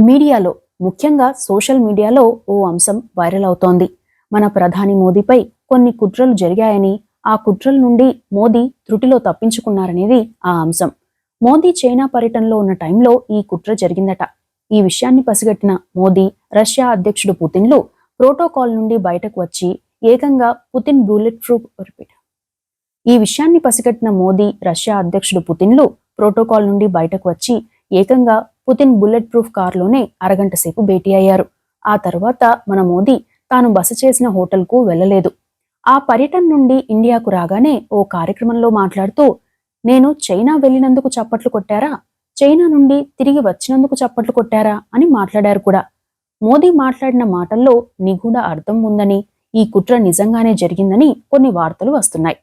మీడియాలో, ముఖ్యంగా సోషల్ మీడియాలో ఓ అంశం వైరల్ అవుతోంది. మన ప్రధాని మోదీపై కొన్ని కుట్రలు జరిగాయని, ఆ కుట్రల నుండి మోదీ త్రుటిలో తప్పించుకున్నారనేది ఆ అంశం. మోదీ చైనా పర్యటనలో ఉన్న టైంలో ఈ కుట్ర జరిగిందట. ఈ విషయాన్ని పసిగట్టిన మోదీ, రష్యా అధ్యక్షుడు పుతిన్లు ప్రోటోకాల్ నుండి బయటకు వచ్చి ఏకంగా పుతిన్ బుల్లెట్ ప్రూఫ్ ఈ విషయాన్ని పసిగట్టిన మోదీ, రష్యా అధ్యక్షుడు పుతిన్లు ప్రోటోకాల్ నుండి బయటకు వచ్చి ఏకంగా పుతిన్ బుల్లెట్ ప్రూఫ్ కారులోనే అరగంట సేపు భేటీ అయ్యారు. ఆ తర్వాత మన మోదీ తాను బస చేసిన హోటల్కు వెళ్లలేదు. ఆ పర్యటన నుండి ఇండియాకు రాగానే ఓ కార్యక్రమంలో మాట్లాడుతూ, నేను చైనా వెళ్లినందుకు చప్పట్లు కొట్టారా, చైనా నుండి తిరిగి వచ్చినందుకు చప్పట్లు కొట్టారా అని మాట్లాడారు కూడా. మోదీ మాట్లాడిన మాటల్లో నిగూఢ అర్థం ఉందని, ఈ కుట్ర నిజంగానే జరిగిందని కొన్ని వార్తలు వస్తున్నాయి.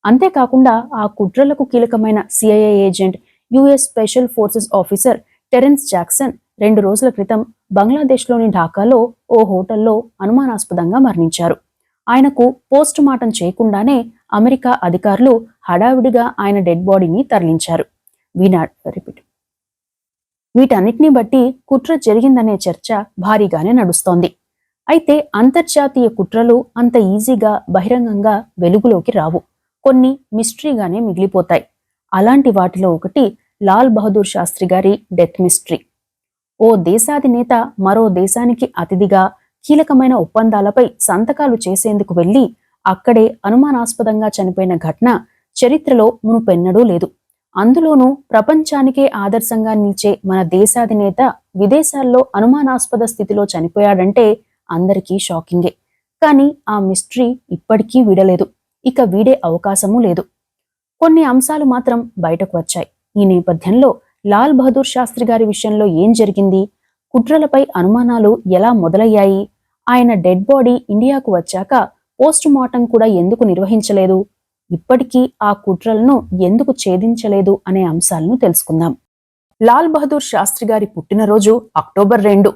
అంతేకాకుండా ఆ కుట్రలకు కీలకమైన CIA agent, US special forces officer Terence Jackson 2 రోజుల క్రితం బంగ్లాదేశ్లోని ఢాకాలో ఓ హోటల్లో అనుమానాస్పదంగా మరణించారు. ఆయనకు పోస్ట్ మార్టం చేయకుండానే అమెరికా అధికారులు హడావిడిగా ఆయన డెడ్ బాడీని తరలించారు. వీటన్నిటిని బట్టి కుట్ర జరిగిందనే చర్చ భారీగానే నడుస్తోంది. అయితే అంతర్జాతీయ కుట్రలు అంత ఈజీగా బహిరంగంగా వెలుగులోకి రావు. కొన్ని మిస్టరీగానే మిగిలిపోతాయి. అలాంటి వాటిలో ఒకటి లాల్ బహదూర్ శాస్త్రి గారి డెత్ మిస్టరీ. ఓ దేశాధినేత మరో దేశానికి అతిథిగా కీలకమైన ఒప్పందాలపై సంతకాలు చేసేందుకు వెళ్లి అక్కడే అనుమానాస్పదంగా చనిపోయిన ఘటన చరిత్రలో మునుపెన్నడూ లేదు. అందులోనూ ప్రపంచానికే ఆదర్శంగా నిలిచే మన దేశాధినేత విదేశాల్లో అనుమానాస్పద స్థితిలో చనిపోయాడంటే అందరికీ షాకింగే. కానీ ఆ మిస్టరీ ఇప్పటికీ వీడలేదు. ఇక వీడే అవకాశమూ లేదు. కొన్ని అంశాలు మాత్రం బయటకు వచ్చాయి. ఈ నేపథ్యంలో లాల్ బహదూర్ శాస్త్రి గారి విషయంలో ఏం జరిగింది, కుట్రలపై అనుమానాలు ఎలా మొదలయ్యాయి, ఆయన డెడ్ బాడీ ఇండియాకు వచ్చాక పోస్ట్ మార్టం కూడా ఎందుకు నిర్వహించలేదు, ఇప్పటికీ ఆ కుట్రలను ఎందుకు ఛేదించలేదు అనే అంశాలను తెలుసుకుందాం. లాల్ బహదూర్ శాస్త్రి గారి పుట్టినరోజు అక్టోబర్ 2.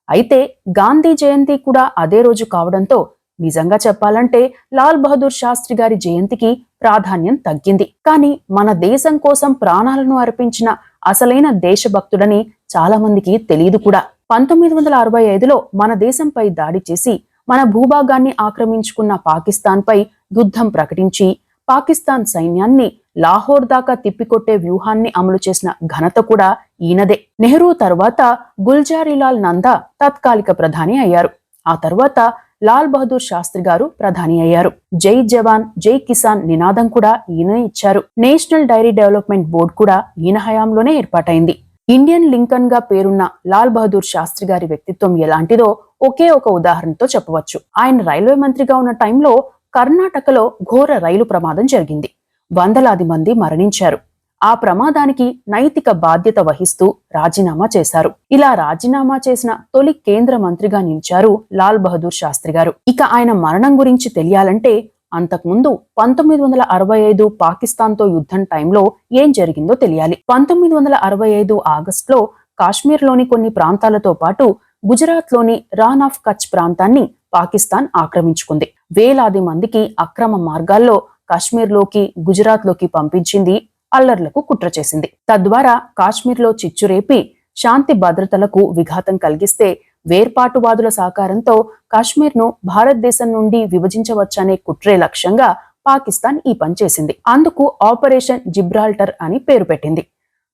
అయితే గాంధీ జయంతి కూడా అదే రోజు కావడంతో నిజంగా చెప్పాలంటే లాల్ బహదూర్ శాస్త్రి గారి జయంతికి ప్రాధాన్యం తగ్గింది. కానీ మన దేశం కోసం ప్రాణాలను అర్పించిన అసలైన దేశభక్తుడని చాలా మందికి తెలియదు కూడా. 1965లో మన దేశంపై దాడి చేసి మన భూభాగాన్ని ఆక్రమించుకున్న పాకిస్తాన్పై యుద్ధం ప్రకటించి పాకిస్తాన్ సైన్యాన్ని లాహోర్ దాకా తిప్పికొట్టే వ్యూహాన్ని అమలు చేసిన ఘనత కూడా ఈయనదే. నెహ్రూ తర్వాత గుల్జారీలాల్ నందా తాత్కాలిక ప్రధాని అయ్యారు. ఆ తర్వాత లాల్ బహదూర్ శాస్త్రి గారు ప్రధాని అయ్యారు. జై జవాన్ జై కిసాన్ నినాదం కూడా ఈయనే ఇచ్చారు. నేషనల్ డైరీ డెవలప్మెంట్ బోర్డు కూడా ఈయన హయాంలోనే ఏర్పాటైంది. ఇండియన్ లింకన్ గా పేరున్న లాల్ బహదూర్ శాస్త్రి గారి వ్యక్తిత్వం ఎలాంటిదో ఒకే ఒక ఉదాహరణతో చెప్పవచ్చు. ఆయన రైల్వే మంత్రిగా ఉన్న టైంలో కర్ణాటకలో ఘోర రైలు ప్రమాదం జరిగింది. వందలాది మంది మరణించారు. ఆ ప్రమాదానికి నైతిక బాధ్యత వహిస్తూ రాజీనామా చేశారు. ఇలా రాజీనామా చేసిన తొలి కేంద్ర మంత్రిగా నిలిచారు లాల్ బహదూర్ శాస్త్రి గారు. ఇక ఆయన మరణం గురించి తెలియాలంటే అంతకుముందు 1965 పాకిస్తాన్తో యుద్ధం టైంలో ఏం జరిగిందో తెలియాలి. 1965 ఆగస్టులో కాశ్మీర్లోని కొన్ని ప్రాంతాలతో పాటు గుజరాత్లోని రాన్ ఆఫ్ కచ్ ప్రాంతాన్ని పాకిస్తాన్ ఆక్రమించుకుంది. వేలాది మందికి అక్రమ మార్గాల్లో కాశ్మీర్లోకి, గుజరాత్లోకి పంపించింది, అల్లర్లకు కుట్ర చేసింది. తద్వారా కాశ్మీర్లో చిచ్చురేపి శాంతి భద్రతలకు విఘాతం కలిగిస్తే వేర్పాటువాదుల సహకారంతో కాశ్మీర్ను భారతదేశం నుండి విభజించవచ్చనే కుట్రే లక్ష్యంగా పాకిస్తాన్ ఈ పని చేసింది. అందుకు ఆపరేషన్ జిబ్రాల్టర్ అని పేరు పెట్టింది.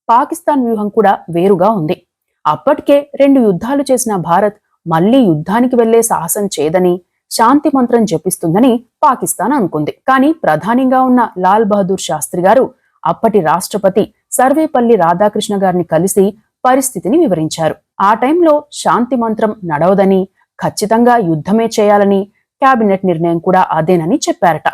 పాకిస్తాన్ వ్యూహం కూడా వేరుగా ఉంది. అప్పటికే 2 యుద్ధాలు చేసిన భారత్ మళ్లీ యుద్ధానికి వెళ్లే సాహసం చేయదని, శాంతి మంత్రం జపిస్తుందని పాకిస్తాన్ అనుకుంది. కానీ ప్రధానిగా ఉన్న లాల్ బహదూర్ శాస్త్రి గారు అప్పటి రాష్ట్రపతి సర్వేపల్లి రాధాకృష్ణ గారిని కలిసి పరిస్థితిని వివరించారు. ఆ టైంలో శాంతి మంత్రం నడవదని, ఖచ్చితంగా యుద్ధమే చేయాలని, కేబినెట్ నిర్ణయం కూడా అదేనని చెప్పారట.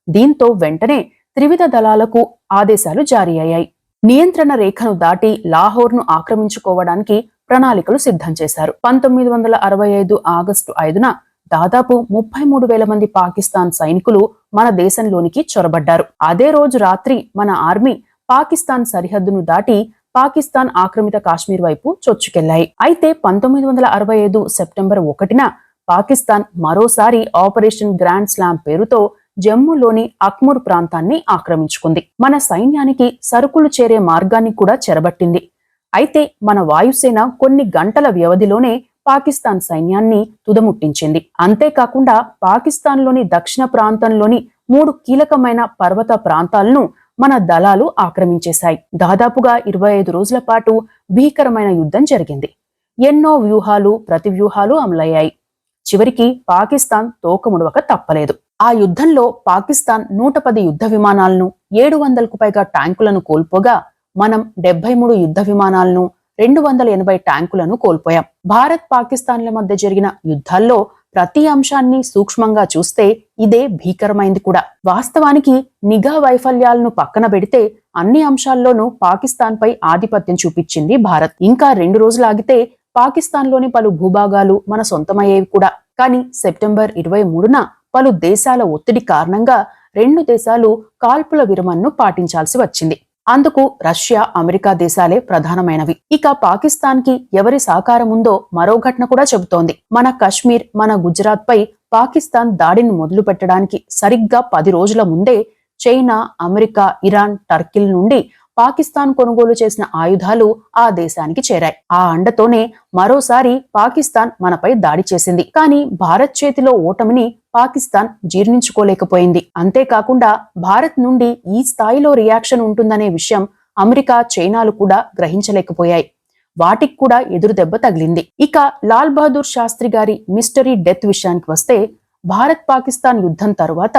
దీంతో వెంటనే త్రివిధ దళాలకు ఆదేశాలు జారీ అయ్యాయి. నియంత్రణ రేఖను దాటి లాహోర్ను ఆక్రమించుకోవడానికి ప్రణాళికలు సిద్ధం చేశారు. 1965 ఆగస్టు 5న దాదాపు 33,000 మంది పాకిస్తాన్ సైనికులు మన దేశంలోనికి చొరబడ్డారు. అదే రోజు రాత్రి మన ఆర్మీ పాకిస్తాన్ సరిహద్దును దాటి పాకిస్తాన్ ఆక్రమిత కాశ్మీర్ వైపు చొచ్చుకెళ్లాయి. అయితే 1965 సెప్టెంబర్ 1న పాకిస్తాన్ మరోసారి ఆపరేషన్ గ్రాండ్ స్లామ్ పేరుతో జమ్మూలోని అక్మూర్ ప్రాంతాన్ని ఆక్రమించుకుంది. మన సైన్యానికి సరుకులు చేరే మార్గాన్ని కూడా చెరబట్టింది. అయితే మన వాయుసేన కొన్ని గంటల వ్యవధిలోనే పాకిస్తాన్ సైన్యాన్ని తుదముట్టించింది. అంతేకాకుండా పాకిస్తాన్లోని దక్షిణ ప్రాంతంలోని 3 కీలకమైన పర్వత ప్రాంతాలను మన దళాలు ఆక్రమించేశాయి. దాదాపుగా 25 రోజుల పాటు భీకరమైన యుద్ధం జరిగింది. ఎన్నో వ్యూహాలు ప్రతివ్యూహాలు అమలయ్యాయి. చివరికి పాకిస్తాన్ తోకముడవక తప్పలేదు. ఆ యుద్ధంలో పాకిస్తాన్ 110 యుద్ధ విమానాలను, 700కు పైగా ట్యాంకులను కోల్పోగా మనం 73 యుద్ధ విమానాలను, 280 ట్యాంకులను కోల్పోయాం. భారత్ పాకిస్తాన్ల మధ్య జరిగిన యుద్ధాల్లో ప్రతి అంశాన్ని సూక్ష్మంగా చూస్తే ఇదే భీకరమైంది కూడా. వాస్తవానికి నిఘా వైఫల్యాలను పక్కన పెడితే అన్ని అంశాల్లోనూ పాకిస్తాన్పై ఆధిపత్యం చూపించింది భారత్. ఇంకా 2 రోజులాగితే పాకిస్తాన్లోని పలు భూభాగాలు మన సొంతమయ్యేవి కూడా. కానీ సెప్టెంబర్ 23న పలు దేశాల ఒత్తిడి కారణంగా 2 దేశాలు కాల్పుల విరమణను పాటించాల్సి వచ్చింది. అందుకు రష్యా, అమెరికా దేశాలే ప్రధానమైనవి. ఇక పాకిస్తాన్ కి ఎవరి సహకారం ఉందో మరో ఘటన కూడా చెబుతోంది. మన కశ్మీర్, మన గుజరాత్ పై పాకిస్తాన్ దాడిని మొదలు పెట్టడానికి సరిగ్గా 10 రోజుల ముందే చైనా, అమెరికా, ఇరాన్, టర్కీల నుండి పాకిస్తాన్ కొనుగోలు చేసిన ఆయుధాలు ఆ దేశానికి చేరాయి. ఆ అండతోనే మరోసారి పాకిస్తాన్ మనపై దాడి చేసింది. కానీ భారత్ చేతిలో ఓటమిని పాకిస్తాన్ జీర్ణించుకోలేకపోయింది. అంతేకాకుండా భారత్ నుండి ఈ స్థాయిలో రియాక్షన్ ఉంటుందనే విషయం అమెరికా, చైనాలు కూడా గ్రహించలేకపోయాయి. వాటికి కూడా ఎదురు దెబ్బ తగిలింది. ఇక లాల్ బహదూర్ శాస్త్రి గారి మిస్టరీ డెత్ విషయానికి వస్తే, భారత్ పాకిస్తాన్ యుద్ధం తరువాత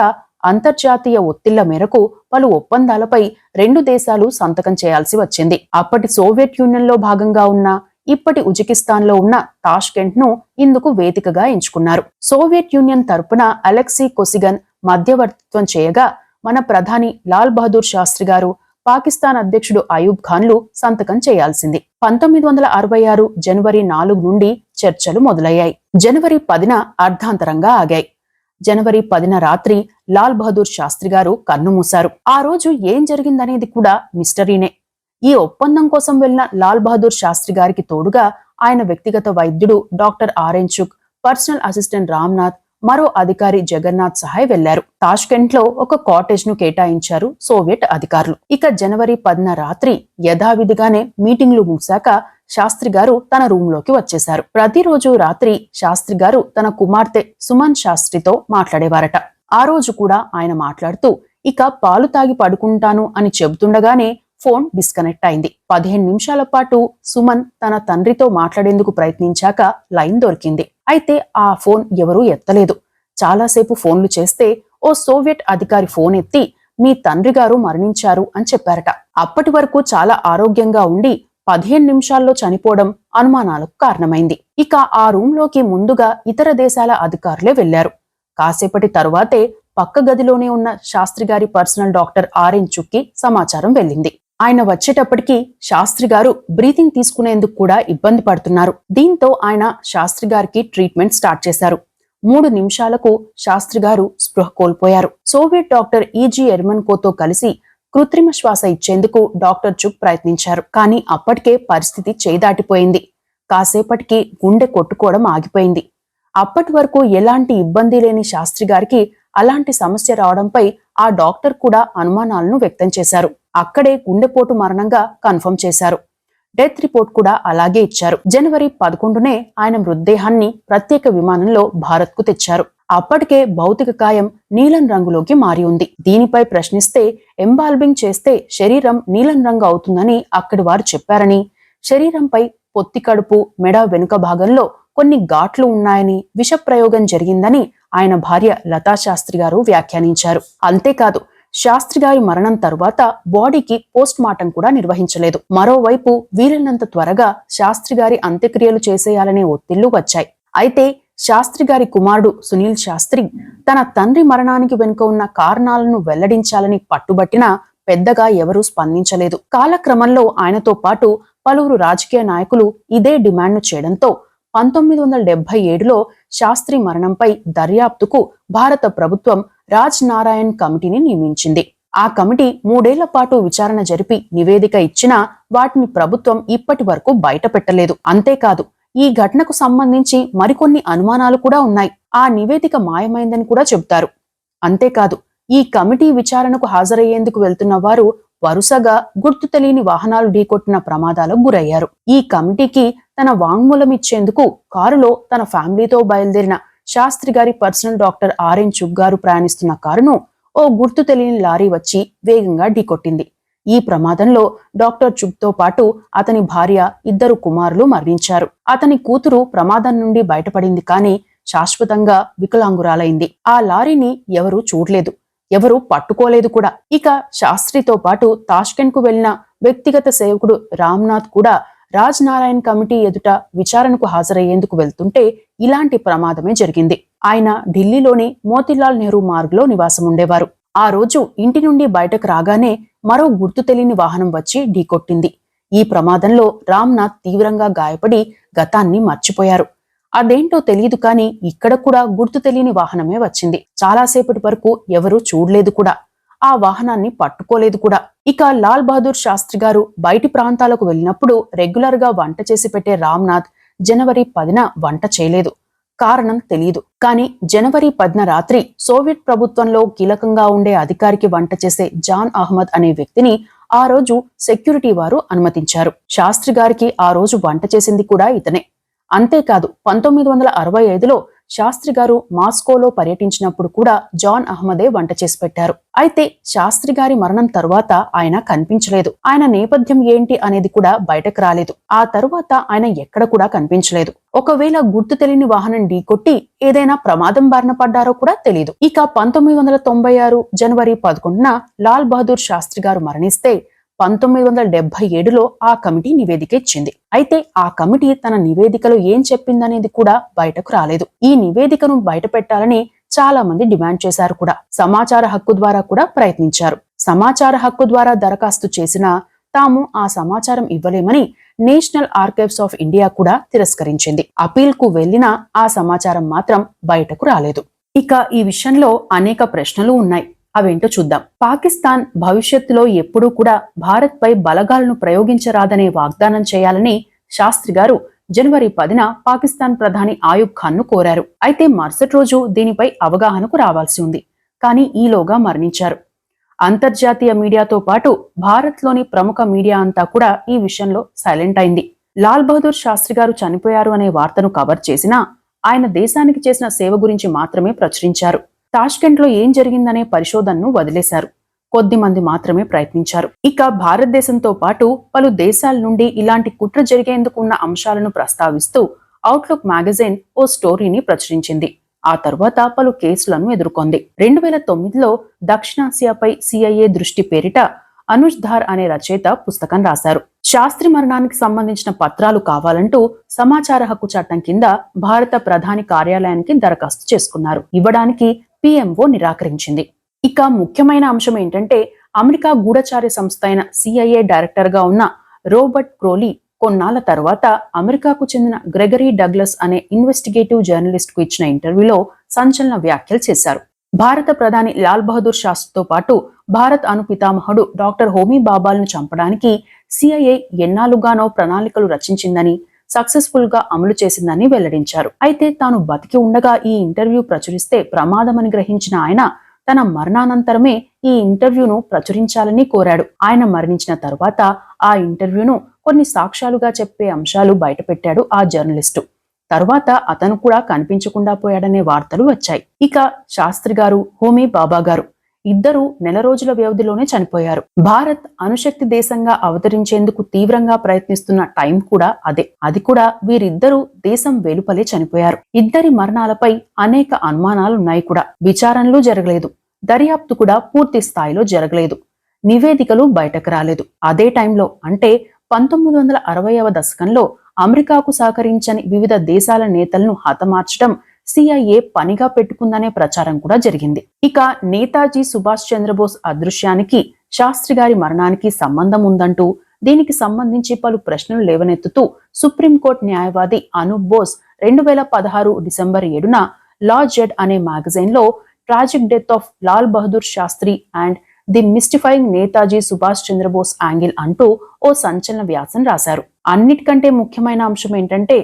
అంతర్జాతీయ ఒత్తిళ్ల మేరకు పలు ఒప్పందాలపై 2 దేశాలు సంతకం చేయాల్సి వచ్చింది. అప్పటి సోవియట్ యూనియన్ లో భాగంగా ఉన్న ఇప్పటి ఉజ్బెకిస్తాన్ లో ఉన్న తాష్కెంట్ ను ఇందుకు వేదికగా ఎంచుకున్నారు. సోవియట్ యూనియన్ తరపున అలెక్సీ కొసిగన్ మధ్యవర్తిత్వం చేయగా, మన ప్రధాని లాల్ బహదూర్ శాస్త్రి గారు, పాకిస్తాన్ అధ్యక్షుడు అయూబ్ ఖాన్లు సంతకం చేయాల్సింది. 1966 జనవరి 4 నుండి చర్చలు మొదలయ్యాయి. జనవరి 10న అర్ధాంతరంగా ఆగాయి. జనవరి 10న రాత్రి లాల్ బహదూర్ శాస్త్రి గారు కన్నుమూశారు. ఆ రోజు ఏం జరిగిందనేది కూడా మిస్టరీనే. ఈ ఒప్పందం కోసం వెళ్లిన లాల్ బహదూర్ శాస్త్రి గారికి తోడుగా ఆయన వ్యక్తిగత వైద్యుడు doctor RN Chugh, personal assistant Ramnath, మరో అధికారి జగన్నాథ్ సహాయ్ వెళ్లారు. తాష్కెంట్ లో ఒక కాటేజ్ ను కేటాయించారు సోవియట్ అధికారులు. ఇక జనవరి 10న రాత్రి యథావిధిగానే మీటింగ్లు ముగిశాక శాస్త్రి గారు తన రూమ్ లోకి వచ్చేశారు. ప్రతిరోజు రాత్రి శాస్త్రి గారు తన కుమార్తె సుమన్ శాస్త్రితో మాట్లాడేవారట. ఆ రోజు కూడా ఆయన మాట్లాడుతూ, ఇక పాలు తాగి పడుకుంటాను అని చెబుతుండగానే ఫోన్ డిస్కనెక్ట్ అయింది. 15 నిమిషాల పాటు సుమన్ తన తండ్రితో మాట్లాడేందుకు ప్రయత్నించాక లైన్ దొరికింది. అయితే ఆ ఫోన్ ఎవరూ ఎత్తలేదు. చాలాసేపు ఫోన్లు చేస్తే ఓ సోవియట్ అధికారి ఫోన్ ఎత్తి, మీ తండ్రి గారు మరణించారు అని చెప్పారట. అప్పటి వరకు చాలా ఆరోగ్యంగా ఉండి 15 నిమిషాల్లో చనిపోవడం అనుమానాలకు కారణమైంది. ఇక ఆ రూమ్ లోకి ముందుగా ఇతర దేశాల అధికారులే వెళ్లారు. కాసేపటి తరువాతే పక్క గదిలోనే ఉన్న శాస్త్రి గారి పర్సనల్ డాక్టర్ ఆర్ఎన్ చుక్కి సమాచారం వెళ్ళింది. ఆయన వచ్చేటప్పటికి శాస్త్రి గారు బ్రీతింగ్ తీసుకునేందుకు కూడా ఇబ్బంది పడుతున్నారు. దీంతో ఆయన శాస్త్రి గారికి ట్రీట్మెంట్ స్టార్ట్ చేశారు. 3 నిమిషాలకు శాస్త్రి గారు స్పృహ కోల్పోయారు. సోవియట్ డాక్టర్ ఈజీ ఎర్మన్కోతో కలిసి కృత్రిమ శ్వాస ఇచ్చేందుకు డాక్టర్ చుక్ ప్రయత్నించారు. కానీ అప్పటికే పరిస్థితి చేదాటిపోయింది. కాసేపటికి గుండె కొట్టుకోవడం ఆగిపోయింది. అప్పటి వరకు ఎలాంటి ఇబ్బంది లేని శాస్త్రి గారికి అలాంటి సమస్య రావడంపై ఆ డాక్టర్ కూడా అనుమానాలను వ్యక్తం చేశారు. అక్కడే గుండెపోటు మరణంగా కన్ఫర్మ్ చేశారు. డెత్ రిపోర్ట్ కూడా అలాగే ఇచ్చారు. జనవరి 11నే ఆయన మృతదేహాన్ని ప్రత్యేక విమానంలో భారత్ కు తెచ్చారు. అప్పటికే భౌతిక కాయం నీలం రంగులోకి మారి ఉంది. దీనిపై ప్రశ్నిస్తే, ఎంబాల్బింగ్ చేస్తే శరీరం నీలం రంగు అవుతుందని అక్కడి వారు చెప్పారని, శరీరంపై పొత్తి కడుపు, మెడ వెనుక భాగంలో కొన్ని ఘాట్లు ఉన్నాయని, విషప్రయోగం జరిగిందని ఆయన భార్య లతా శాస్త్రి గారు వ్యాఖ్యానించారు. అంతేకాదు, శాస్త్రి గారి మరణం తరువాత బాడీకి పోస్ట్ మార్టం కూడా నిర్వహించలేదు. మరోవైపు వీలైనంత త్వరగా శాస్త్రి గారి అంత్యక్రియలు చేసేయాలనే ఒత్తిళ్లు వచ్చాయి. అయితే శాస్త్రి గారి కుమారుడు సునీల్ శాస్త్రి తన తండ్రి మరణానికి వెనుక ఉన్న కారణాలను వెల్లడించాలని పట్టుబట్టినా పెద్దగా ఎవరూ స్పందించలేదు. కాలక్రమంలో ఆయనతో పాటు పలువురు రాజకీయ నాయకులు ఇదే డిమాండ్ను చేయడంతో 1977లో శాస్త్రి మరణంపై దర్యాప్తుకు భారత ప్రభుత్వం రాజ్ నారాయణ్ కమిటీని నియమించింది. ఆ కమిటీ 3 ఏళ్ల పాటు విచారణ జరిపి నివేదిక ఇచ్చినా వాటిని ప్రభుత్వం ఇప్పటి వరకు బయట పెట్టలేదు. అంతేకాదు, ఈ ఘటనకు సంబంధించి మరికొన్ని అనుమానాలు కూడా ఉన్నాయి. ఆ నివేదిక మాయమైందని కూడా చెబుతారు. అంతేకాదు, ఈ కమిటీ విచారణకు హాజరయ్యేందుకు వెళ్తున్న వారు వరుసగా గుర్తు తెలియని వాహనాలు ఢీకొట్టిన ప్రమాదాలకు గురయ్యారు. ఈ కమిటీకి తన వాంగ్మూలం ఇచ్చేందుకు కారులో తన ఫ్యామిలీతో బయలుదేరిన శాస్త్రి గారి పర్సనల్ డాక్టర్ ఆర్ఎన్ చుగ్ గారు ప్రయాణిస్తున్న కారును ఓ గుర్తు తెలియని లారీ వచ్చి వేగంగా ఢీకొట్టింది. ఈ ప్రమాదంలో డాక్టర్ చుగ్ తో పాటు అతని భార్య, 2 కుమారులు మరణించారు. అతని కూతురు ప్రమాదం నుండి బయటపడింది, కానీ శాశ్వతంగా వికలాంగురాలైంది. ఆ లారీని ఎవరూ చూడలేదు, ఎవరూ పట్టుకోలేదు కూడా. ఇక శాస్త్రితో పాటు తాష్కెంట్ కు వెళ్లిన వ్యక్తిగత సేవకుడు రామ్నాథ్ కూడా రాజ్ నారాయణ్ కమిటీ ఎదుట విచారణకు హాజరయ్యేందుకు వెళ్తుంటే ఇలాంటి ప్రమాదమే జరిగింది. ఆయన ఢిల్లీలోని మోతీలాల్ నెహ్రూ మార్గ్లో నివాసం ఉండేవారు. ఆ రోజు ఇంటి నుండి బయటకు రాగానే మరో గుర్తు తెలియని వాహనం వచ్చి ఢీకొట్టింది. ఈ ప్రమాదంలో రామ్నాథ్ తీవ్రంగా గాయపడి గతాన్ని మర్చిపోయారు. అదేంటో తెలియదు, కానీ ఇక్కడ కూడా గుర్తు తెలియని వాహనమే వచ్చింది. చాలాసేపటి వరకు ఎవరూ చూడలేదు కూడా, ఆ వాహనాన్ని పట్టుకోలేదు కూడా. ఇక లాల్ బహదూర్ శాస్త్రి గారు బయటి ప్రాంతాలకు వెళ్ళినప్పుడు రెగ్యులర్ గా వంట చేసి పెట్టే రామ్నాథ్ జనవరి 10న వంట చేయలేదు. కారణం తెలియదు, కానీ జనవరి 10న రాత్రి సోవియట్ ప్రభుత్వంలో కీలకంగా ఉండే అధికారికి వంట చేసే జాన్ అహ్మద్ అనే వ్యక్తిని ఆ రోజు సెక్యూరిటీ వారు అనుమతించారు. శాస్త్రి గారికి ఆ రోజు వంట చేసింది కూడా ఇతనే. అంతేకాదు 1965లో శాస్త్రి గారు మాస్కోలో పర్యటించినప్పుడు కూడా జాన్ అహ్మదే వంట చేసి పెట్టారు. అయితే శాస్త్రి గారి మరణం తరువాత ఆయన కనిపించలేదు. ఆయన నేపథ్యం ఏంటి అనేది కూడా బయటకు రాలేదు. ఆ తరువాత ఆయన ఎక్కడ కూడా కనిపించలేదు. ఒకవేళ గుర్తు తెలియని వాహనం ఢీకొట్టి ఏదైనా ప్రమాదం బారిన పడ్డారో కూడా తెలియదు. ఇక 1996 జనవరి 11న లాల్ బహదూర్ శాస్త్రి గారు మరణిస్తే 1977లో ఆ కమిటీ నివేదిక ఇచ్చింది. అయితే ఆ కమిటీ తన నివేదికలో ఏం చెప్పిందనేది కూడా బయటకు రాలేదు. ఈ నివేదికను బయట పెట్టాలని చాలా మంది డిమాండ్ చేశారు కూడా. సమాచార హక్కు ద్వారా కూడా ప్రయత్నించారు. సమాచార హక్కు ద్వారా దరఖాస్తు చేసినా తాము ఆ సమాచారం ఇవ్వలేమని నేషనల్ ఆర్కైవ్స్ ఆఫ్ ఇండియా కూడా తిరస్కరించింది. అపీల్ కు వెళ్లినా ఆ సమాచారం మాత్రం బయటకు రాలేదు. ఇక ఈ విషయంలో అనేక ప్రశ్నలు ఉన్నాయి. అవేంటో చూద్దాం. పాకిస్తాన్ భవిష్యత్తులో ఎప్పుడూ కూడా భారత్ పై బలగాలను ప్రయోగించరాదనే వాగ్దానం చేయాలని శాస్త్రి గారు జనవరి 10న పాకిస్తాన్ ప్రధాని ఆయూబ్ ఖాన్ ను కోరారు. అయితే మరుసటి రోజు దీనిపై అవగాహనకు రావాల్సి ఉంది, కానీ ఈలోగా మరణించారు. అంతర్జాతీయ మీడియాతో పాటు భారత్లోని ప్రముఖ మీడియా అంతా కూడా ఈ విషయంలో సైలెంట్ అయింది. లాల్ బహదూర్ శాస్త్రి గారు చనిపోయారు అనే వార్తను కవర్ చేసినా ఆయన దేశానికి చేసిన సేవ గురించి మాత్రమే ప్రచురించారు. తాష్కెంట్ లో ఏం జరిగిందనే పరిశోధనను వదిలేశారు. కొద్ది మంది మాత్రమే ప్రయత్నించారు. ఇక భారతదేశంతో పాటు పలు దేశాల నుండి ఇలాంటి కుట్ర జరిగేందుకు ఉన్న అంశాలను ప్రస్తావిస్తూ అవుట్లుక్ మ్యాగజైన్ ఓ స్టోరీని ప్రచురించింది. ఆ తరువాత పలు కేసులను ఎదుర్కొంది. 2009లో దక్షిణాసియాపై CIA దృష్టి పేరిట అనుజ్ ధార్ అనే రచయిత పుస్తకం రాశారు. శాస్త్రి మరణానికి సంబంధించిన పత్రాలు కావాలంటూ సమాచార హక్కు చట్టం కింద భారత ప్రధాని కార్యాలయానికి దరఖాస్తు చేసుకున్నారు. ఇవ్వడానికి PMO నిరాకరించింది. ఇక ముఖ్యమైన అంశం ఏంటంటే, అమెరికా గూఢచార్య సంస్థ అయిన CIA డైరెక్టర్ గా ఉన్న రోబర్ట్ క్రోలీ కొన్నాళ్ల తర్వాత అమెరికాకు చెందిన గ్రెగరీ డగ్లస్ అనే ఇన్వెస్టిగేటివ్ జర్నలిస్ట్ కు ఇచ్చిన ఇంటర్వ్యూలో సంచలన వ్యాఖ్యలు చేశారు. భారత ప్రధాని లాల్ బహదూర్ శాస్త్రితో పాటు భారత్ అణు పితామహుడు డాక్టర్ హోమీ బాబాలను చంపడానికి CIA ఎన్నాళ్ళుగానో ప్రణాళికలు రచించిందని, సక్సెస్ఫుల్ గా అమలు చేసిందని వెల్లడించారు. అయితే తాను బతికి ఉండగా ఈ ఇంటర్వ్యూ ప్రచురిస్తే ప్రమాదమని గ్రహించిన ఆయన తన మరణానంతరమే ఈ ఇంటర్వ్యూను ప్రచురించాలని కోరాడు. ఆయన మరణించిన తరువాత ఆ ఇంటర్వ్యూను కొన్ని సాక్ష్యాలుగా చెప్పే అంశాలు బయటపెట్టాడు ఆ జర్నలిస్టు. తరువాత అతను కూడా కనిపించకుండా పోయాడనే వార్తలు వచ్చాయి. ఇక శాస్త్రి గారు, హోమీ బాబా గారు ఇద్దరూ నెల రోజుల వ్యవధిలోనే చనిపోయారు. భారత్ అణుశక్తి దేశంగా అవతరించేందుకు తీవ్రంగా ప్రయత్నిస్తున్న టైం కూడా అదే. అది కూడా వీరిద్దరూ దేశం వెలుపలే చనిపోయారు. ఇద్దరి మరణాలపై అనేక అనుమానాలున్నాయి కూడా. విచారణలు జరగలేదు, దర్యాప్తు కూడా పూర్తి స్థాయిలో జరగలేదు, నివేదికలు బయటకు రాలేదు. అదే టైంలో అంటే 1960వ దశకంలో అమెరికాకు సహకరించని వివిధ దేశాల నేతలను హతమార్చడం CIA పనిగా పెట్టుకుందనే ప్రచారం కూడా జరిగింది. ఇక నేతాజీ సుభాష్ చంద్రబోస్ అదృశ్యానికి శాస్త్రి గారి మరణానికి సంబంధం ఉందంటూ దీనికి సంబంధించి పలు ప్రశ్నలు లేవనెత్తుతూ సుప్రీంకోర్టు న్యాయవాది అనూప్ బోస్ 2016 డిసెంబర్ 7న లా జెడ్ అనే మ్యాగజైన్ లో tragic death of Lal Bahadur Shastri and the mystifying Netaji Subhash Chandrabose angle అంటూ ఓ సంచలన వ్యాసం రాశారు. అన్నిటికంటే ముఖ్యమైన అంశం ఏంటంటే,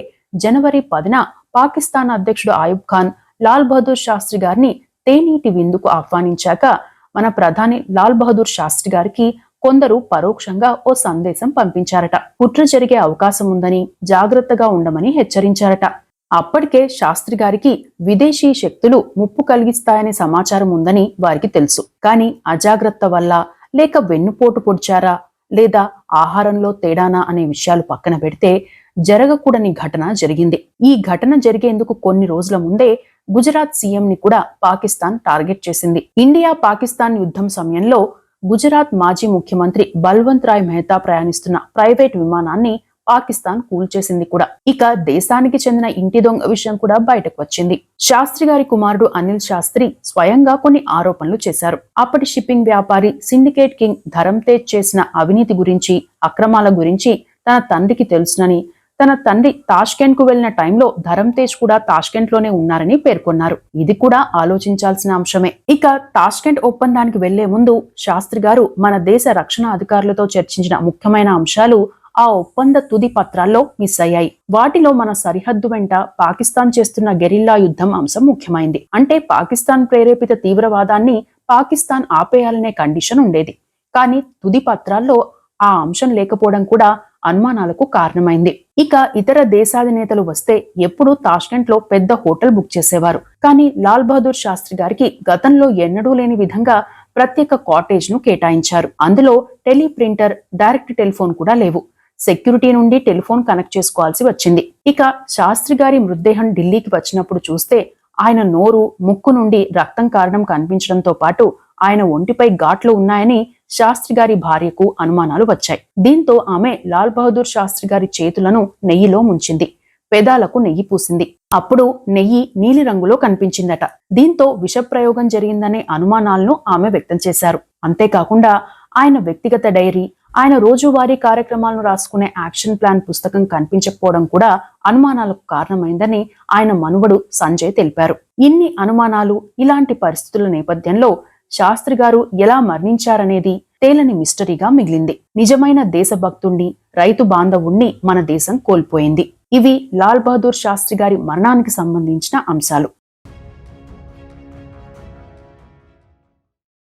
జనవరి 10న పాకిస్తాన్ అధ్యక్షుడు ఆయూబ్ ఖాన్ లాల్ బహదూర్ శాస్త్రి గారిని తేనీటి విందుకు ఆహ్వానించాక మన ప్రధాని లాల్ బహదూర్ శాస్త్రి గారికి కొందరు పరోక్షంగా ఓ సందేశం పంపించారట. కుట్ర జరిగే అవకాశం ఉందని, జాగ్రత్తగా ఉండమని హెచ్చరించారట. అప్పటికే శాస్త్రి గారికి విదేశీ శక్తులు ముప్పు కలిగిస్తాయనే సమాచారం ఉందని వారికి తెలుసు. కానీ అజాగ్రత్త వల్ల, లేక వెన్నుపోటు పొడిచారా, లేదా ఆహారంలో తేడానా అనే విషయాలు పక్కన పెడితే జరగకూడని ఘటన జరిగింది. ఈ ఘటన జరిగేందుకు కొన్ని రోజుల ముందే గుజరాత్ సీఎం ని కూడా పాకిస్తాన్ టార్గెట్ చేసింది. ఇండియా పాకిస్తాన్ యుద్ధం సమయంలో గుజరాత్ మాజీ ముఖ్యమంత్రి బల్వంత్ రాయ్ మెహతా ప్రయాణిస్తున్న ప్రైవేట్ విమానాన్ని పాకిస్తాన్ కూల్చేసింది కూడా. ఇక దేశానికి చెందిన ఇంటి దొంగ విషయం కూడా బయటకు వచ్చింది. శాస్త్రి గారి కుమారుడు అనిల్ శాస్త్రి స్వయంగా కొన్ని ఆరోపణలు చేశారు. అప్పటి షిప్పింగ్ వ్యాపారి సిండికేట్ కింగ్ ధరంతేజ్ చేసిన అవినీతి గురించి, అక్రమాల గురించి తన తండ్రికి తెలుసునని, తన తండ్రి తాష్కెంట్ కు వెళ్లిన టైంలో ధరంతేజ్ కూడా తాష్కెంట్ లోనే ఉన్నారని పేర్కొన్నారు. ఇది కూడా ఆలోచించాల్సిన అంశమే. ఇక తాష్కెంట్ ఒప్పందానికి వెళ్లే ముందు శాస్త్రి గారు మన దేశ రక్షణ అధికారులతో చర్చించిన ముఖ్యమైన అంశాలు ఆ ఒప్పంద తుది పత్రాల్లో మిస్ అయ్యాయి. వాటిలో మన సరిహద్దు వెంట పాకిస్తాన్ చేస్తున్న గెరిల్లా యుద్ధం అంశం ముఖ్యమైంది. అంటే పాకిస్తాన్ ప్రేరేపిత తీవ్రవాదాన్ని పాకిస్తాన్ ఆపేయాలనే కండిషన్ ఉండేది. కానీ తుది పత్రాల్లో ఆ అంశం లేకపోవడం కూడా అనుమానాలకు కారణమైంది. ఇక ఇతర దేశాధినేతలు వస్తే ఎప్పుడూ తాష్కెంట్ లో పెద్ద హోటల్ బుక్ చేసేవారు. కానీ లాల్ బహదూర్ శాస్త్రి గారికి గతంలో ఎన్నడూ లేని విధంగా ప్రత్యేక కాటేజ్ ను కేటాయించారు. అందులో టెలిప్రింటర్, డైరెక్ట్ టెలిఫోన్ కూడా లేవు. సెక్యూరిటీ నుండి టెలిఫోన్ కనెక్ట్ చేసుకోవాల్సి వచ్చింది. ఇక శాస్త్రి గారి మృతదేహం ఢిల్లీకి వచ్చినప్పుడు చూస్తే ఆయన నోరు, ముక్కు నుండి రక్తం కారడం కనిపించడంతో పాటు ఆయన ఒంటిపై ఘాట్లు ఉన్నాయని శాస్త్రి గారి భార్యకు అనుమానాలు వచ్చాయి. దీంతో ఆమె లాల్ బహదూర్ శాస్త్రి గారి చేతులను నెయ్యిలో ముంచింది. పెదాలకు నెయ్యి పూసింది. అప్పుడు నెయ్యి నీలి రంగులో కనిపించిందట. దీంతో విషప్రయోగం జరిగిందనే అనుమానాలను ఆమె వ్యక్తం చేశారు. అంతేకాకుండా ఆయన వ్యక్తిగత డైరీ, ఆయన రోజువారీ కార్యక్రమాలను రాసుకునే యాక్షన్ ప్లాన్ పుస్తకం కనిపించకపోవడం కూడా అనుమానాలకు కారణమైందని ఆయన మనువడు సంజయ్ తెలిపారు. ఇన్ని అనుమానాలు, ఇలాంటి పరిస్థితుల నేపథ్యంలో శాస్త్రి గారు ఎలా మరణించారనేది తేలని మిస్టరీగా మిగిలింది. నిజమైన దేశభక్తుణ్ణి, రైతు బాంధవుణ్ణి మన దేశం కోల్పోయింది. ఇవి లాల్ బహదూర్ శాస్త్రి గారి మరణానికి సంబంధించిన అంశాలు.